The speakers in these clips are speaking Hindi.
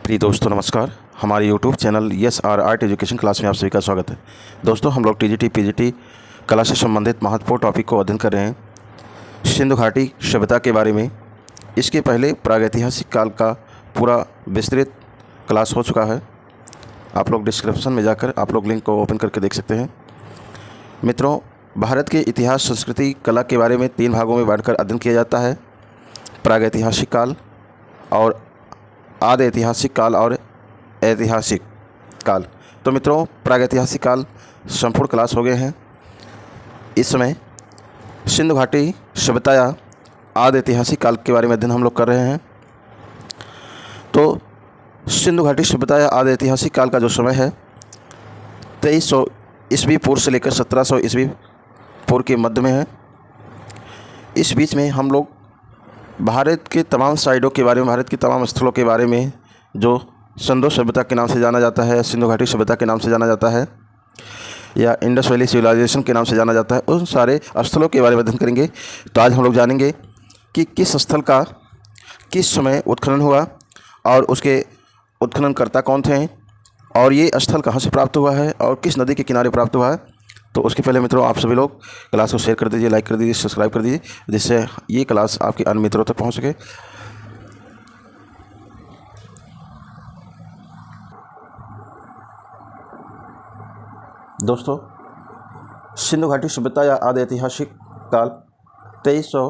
प्रिय दोस्तों नमस्कार। हमारे YouTube channel S R art education class में आप सभी का स्वागत है। दोस्तों हम लोग टीजीटी पीजीटी कला से संबंधित महत्वपूर्ण टॉपिक को अध्ययन कर रहे हैं। सिंधु घाटी सभ्यता के बारे में इसके पहले प्रागैतिहासिक काल का पूरा विस्तृत क्लास हो चुका है। आप लोग डिस्क्रिप्शन में जाकर आप लोग लिंक को ओपन करके देख सकते हैं। मित्रों, भारत के इतिहास, संस्कृति, कला के बारे में 3 भागों में बांटकर अध्ययन किया जाता है। प्रागैतिहासिक काल और आदि ऐतिहासिक काल और ऐतिहासिक काल। तो मित्रों, प्रागैतिहासिक काल संपूर्ण क्लास हो गए हैं। इस समय सिंधु घाटी सभ्यता या आदि ऐतिहासिक काल के बारे में अध्ययन हम लोग कर रहे हैं। तो सिंधु घाटी सभ्यता या आदि ऐतिहासिक काल का जो समय है 2300 ईस्वी पूर्व से लेकर 1700 ईस्वी पूर्व के मध्य में है। इस बीच में हम लोग भारत के तमाम साइडों के बारे में, भारत के तमाम स्थलों के बारे में, जो सिंधु सभ्यता के नाम से जाना जाता है, सिंधु घाटी सभ्यता के नाम से जाना जाता है या इंडस वैली सिविलाइजेशन के नाम से जाना जाता है, उन सारे स्थलों के बारे में अध्ययन करेंगे। तो आज हम लोग जानेंगे कि किस स्थल का किस समय उत्खनन हुआ और उसके उत्खननकर्ता कौन थे और ये स्थल कहाँ से प्राप्त हुआ है और किस नदी के किनारे प्राप्त हुआ है। तो उसके पहले मित्रों, आप सभी लोग क्लास को शेयर कर दीजिए, लाइक कर दीजिए, सब्सक्राइब कर दीजिए, जिससे ये क्लास आपके अन्य मित्रों तक पहुंच सके। दोस्तों, सिंधु घाटी सभ्यता या आदि ऐतिहासिक काल 2300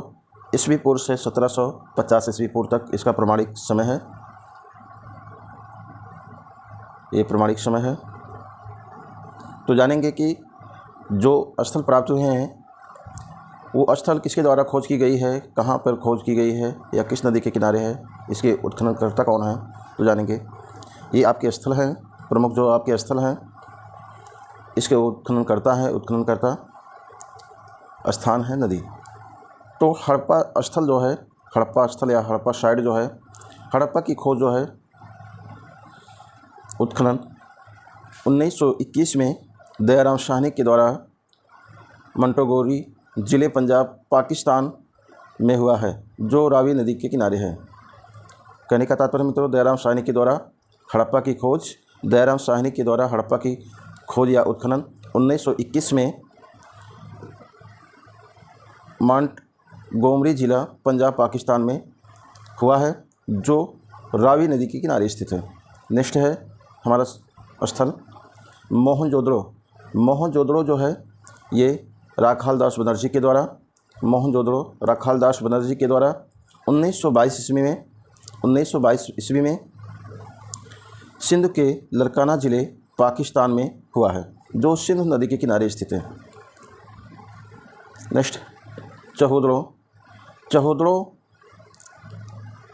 ईस्वी पूर्व से 1750 ईस्वी पूर्व तक इसका प्रमाणिक समय है। ये प्रमाणिक समय है। तो जानेंगे कि जो स्थल प्राप्त हुए हैं वो स्थल किसके द्वारा खोज की गई है, कहाँ पर खोज की गई है या किस नदी के किनारे है, इसके उत्खननकर्ता कौन है, तो जानेंगे। ये आपके स्थल हैं, प्रमुख जो आपके स्थल हैं, इसके उत्खननकर्ता हैं। उत्खननकर्ता स्थान है नदी। तो हड़प्पा स्थल जो है, हड़प्पा स्थल या हड़प्पा साइड जो है, हड़प्पा की खोज जो है, उत्खनन 1921 में दयाराम साहनी के द्वारा मंटोगोरी ज़िले पंजाब पाकिस्तान में हुआ है, जो रावी नदी के किनारे है। कहने का तात्पर्य मित्रों, दयाराम साहनी के द्वारा हड़प्पा की खोज, दयाराम साहनी के द्वारा हड़प्पा की खोज या उत्खनन 1921 में मोंटगोमरी ज़िला पंजाब पाकिस्तान में हुआ है, जो रावी नदी के किनारे स्थित है। नेक्स्ट है हमारा स्थल मोहनजोदड़ो। मोहनजोदड़ो जो है ये राखाल दास बनर्जी के द्वारा, मोहनजोदड़ो राखाल दास बनर्जी के द्वारा 1922 ईस्वी में सिंध के लरकाना ज़िले पाकिस्तान में हुआ है, जो सिंध नदी के किनारे स्थित है। नेक्स्ट चहोदड़ो। चहोदड़ो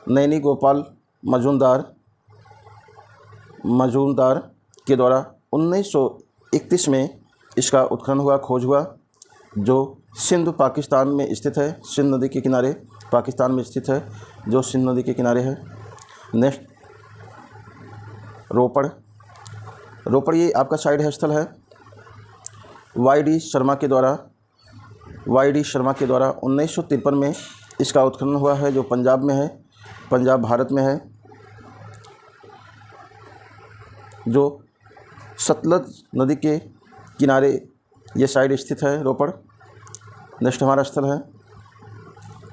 नैनी गोपाल मजूमदार के द्वारा 1931 में इसका उत्खनन हुआ, खोज हुआ, जो सिंध पाकिस्तान में स्थित है, सिंध नदी के किनारे पाकिस्तान में स्थित है, जो सिंध नदी के किनारे है। नेक्स्ट रोपड़। रोपड़ ये आपका साइड है, स्थल है। वाई.डी. शर्मा के द्वारा 1953 में इसका उत्खनन हुआ है, जो पंजाब में है, पंजाब भारत में है, जो सतलज नदी के किनारे ये साइड स्थित है, रोपड़। नेक्स्ट हमारा स्थल है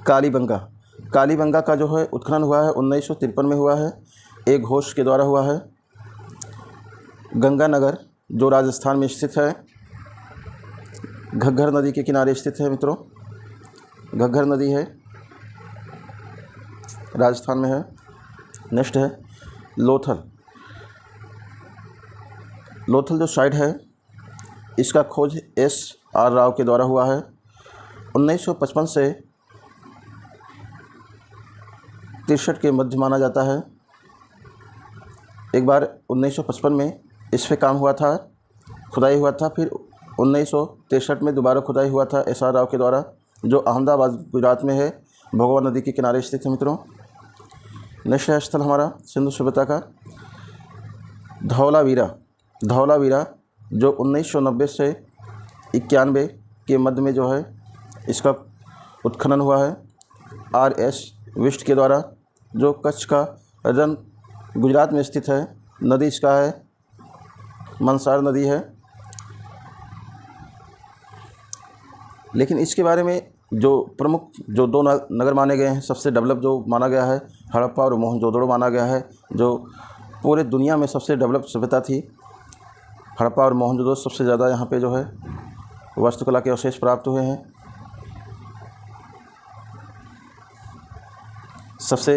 कालीबंगा। कालीबंगा का जो है उत्खनन हुआ है 1953 में हुआ है, एक घोष के द्वारा हुआ है। गंगानगर जो राजस्थान में स्थित है, घग्गर नदी के किनारे स्थित है मित्रों, घग्गर नदी है, राजस्थान में है। नेक्स्ट है लोथल। लोथल जो साइड है, इसका खोज S.R. राव के द्वारा हुआ है। 1955 से 63 के मध्य माना जाता है। एक बार 1955 में इस पे काम हुआ था, खुदाई हुआ था, फिर 1963 में दोबारा खुदाई हुआ था S.R. राव के द्वारा, जो अहमदाबाद गुजरात में है, भगवा नदी के किनारे स्थित है मित्रों। नेक्स्ट है स्थल हमारा सिंधु सभ्यता का धौलावीरा, जो 1990 से 91 के मध्य में जो है इसका उत्खनन हुआ है R.S. विष्ट के द्वारा, जो कच्छ का गुजरात में स्थित है। नदी इसका है मंसार नदी है। लेकिन इसके बारे में जो प्रमुख जो दो नगर माने गए हैं, सबसे डेवलप जो माना गया है हड़प्पा और मोहनजोदड़ो माना गया है, जो पूरे दुनिया में सबसे डेवलप सभ्यता थी। हड़प्पा और मोहनजोदड़ो सबसे ज़्यादा यहाँ पे जो है वास्तुकला के अवशेष प्राप्त हुए हैं। सबसे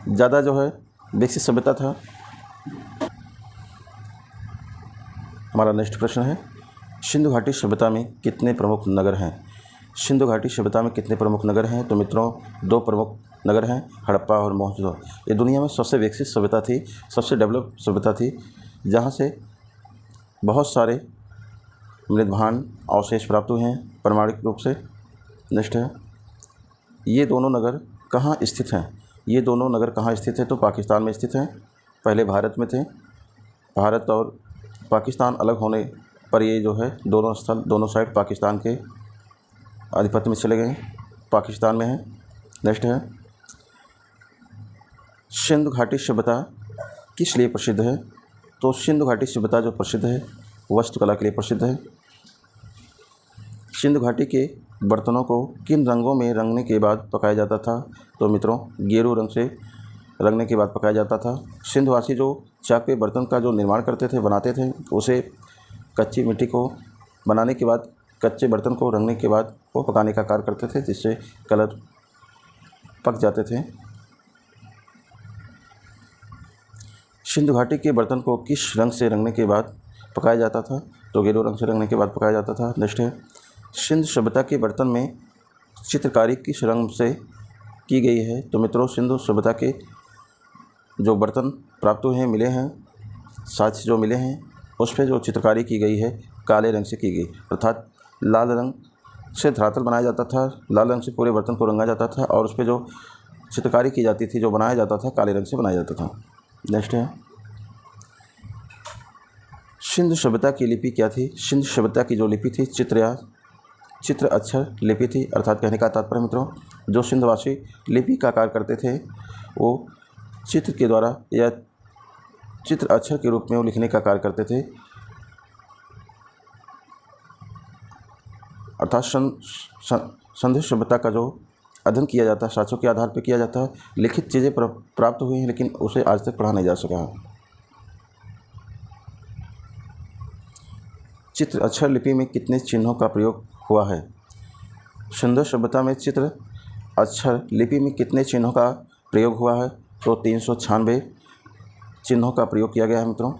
ज़्यादा जो है विकसित सभ्यता था। हमारा नेक्स्ट प्रश्न है, सिंधु घाटी सभ्यता में कितने प्रमुख नगर हैं? सिंधु घाटी सभ्यता में कितने प्रमुख नगर हैं? तो मित्रों, 2 प्रमुख नगर हैं, हड़प्पा और मोहनजोदड़ो। ये दुनिया में सबसे विकसित सभ्यता थी, सबसे डेवलप सभ्यता थी, जहाँ से बहुत सारे मृदभान अवशेष प्राप्त हुए हैं प्रमाणिक रूप से। नेक्स्ट है, ये दोनों नगर कहाँ स्थित हैं? ये दोनों नगर कहाँ स्थित हैं? तो पाकिस्तान में स्थित हैं। पहले भारत में थे। भारत और पाकिस्तान अलग होने पर ये जो है दोनों स्थल, दोनों साइड पाकिस्तान के आधिपत्य में चले गए, पाकिस्तान में है। नेक्स्ट है, सिंधु घाटी सभ्यता किस लिए प्रसिद्ध है? तो सिंधु घाटी सभ्यता जो प्रसिद्ध है वास्तुकला के लिए प्रसिद्ध है। सिंधु घाटी के बर्तनों को किन रंगों में रंगने के बाद पकाया जाता था? तो मित्रों, गेरू रंग से रंगने के बाद पकाया जाता था। सिंधुवासी जो चाकू बर्तन का जो निर्माण करते थे, बनाते थे, उसे कच्ची मिट्टी को बनाने के बाद, कच्चे बर्तन को रंगने के बाद वो पकाने का कार्य करते थे, जिससे कलर पक जाते थे। सिंधु घाटी के बर्तन को किस रंग से रंगने के बाद पकाया जाता था? तो गेरू रंग से रंगने के बाद पकाया जाता था। नेक्स्ट है, सिंधु सभ्यता के बर्तन में चित्रकारी किस रंग से की गई है? तो मित्रों, सिंधु सभ्यता के जो बर्तन प्राप्त हुए हैं, मिले हैं, साक्ष्य जो मिले हैं, उस पर जो चित्रकारी की गई है काले रंग से की गई, अर्थात लाल रंग से धरातल बनाया जाता था, लाल रंग से पूरे बर्तन को रंगा जाता था, और उस पर जो चित्रकारी की जाती थी, जो बनाया जाता था, काले रंग से बनाया जाता था। नेक्स्ट है, सिंधु सभ्यता की लिपि क्या थी? सिंधु सभ्यता की जो लिपि थी चित्र अक्षर लिपि थी। अर्थात कहने का तात्पर्य मित्रों, जो सिंधुवासी लिपि का कार्य करते थे वो चित्र के द्वारा या चित्र अक्षर के रूप में वो लिखने का कार्य करते थे। अर्थात सिंधु सभ्यता का जो अध्ययन किया जाता है साक्ष्यों के आधार पर किया जाता है। लिखित चीज़ें प्राप्त हुई हैं, लेकिन उसे आज तक पढ़ा नहीं जा सका। चित्र अक्षर लिपि में कितने चिन्हों का प्रयोग हुआ है? सिंधु सभ्यता में चित्र अक्षर लिपि में कितने चिन्हों का प्रयोग हुआ है? तो 396 चिन्हों का प्रयोग किया गया है मित्रों।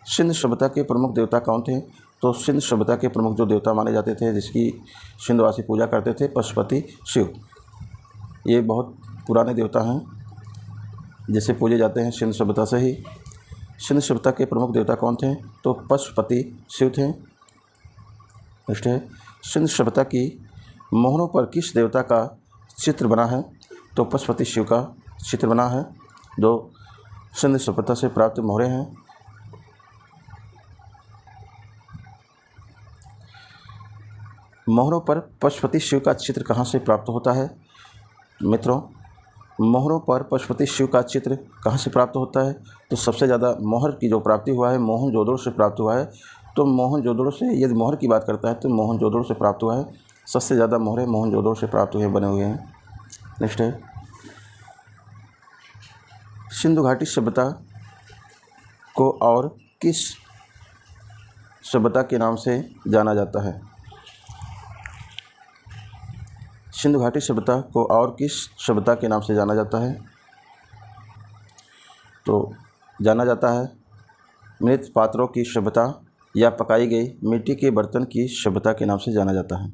सिंधु सभ्यता के प्रमुख देवता कौन थे? तो सिंधु सभ्यता के प्रमुख जो देवता माने जाते थे, जिसकी सिंधुवासी पूजा करते थे, पशुपति शिव। ये बहुत पुराने देवता हैं जिसे पूजे जाते हैं सिंधु सभ्यता से ही। सिंधु सभ्यता के प्रमुख देवता कौन थे? तो पशुपति शिव थे। नेक्स्ट है, सिंधु सभ्यता की मोहरों पर किस देवता का चित्र बना है? तो पशुपति शिव का चित्र बना है, जो सिंधु सभ्यता से प्राप्त मोहरें हैं। मोहरों पर पशुपति शिव का चित्र कहाँ से प्राप्त होता है? मित्रों, मोहरों पर पशुपति शिव का चित्र कहाँ से प्राप्त होता है? तो सबसे ज़्यादा मोहर की जो प्राप्ति हुआ है मोहनजोदड़ो से प्राप्त हुआ है। तो मोहनजोदड़ो से, यदि मोहर की बात करता है तो मोहनजोदड़ो से प्राप्त हुआ है। सबसे ज़्यादा मोहरें मोहनजोदड़ो से प्राप्त हुए बने हुए हैं। नेक्स्ट है, सिंधु घाटी सभ्यता को और किस सभ्यता के नाम से जाना जाता है? सिंधु घाटी सभ्यता को और किस सभ्यता के नाम से जाना जाता है? तो जाना जाता है मृत पात्रों की सभ्यता या पकाई गई मिट्टी के बर्तन की सभ्यता के नाम से जाना जाता है।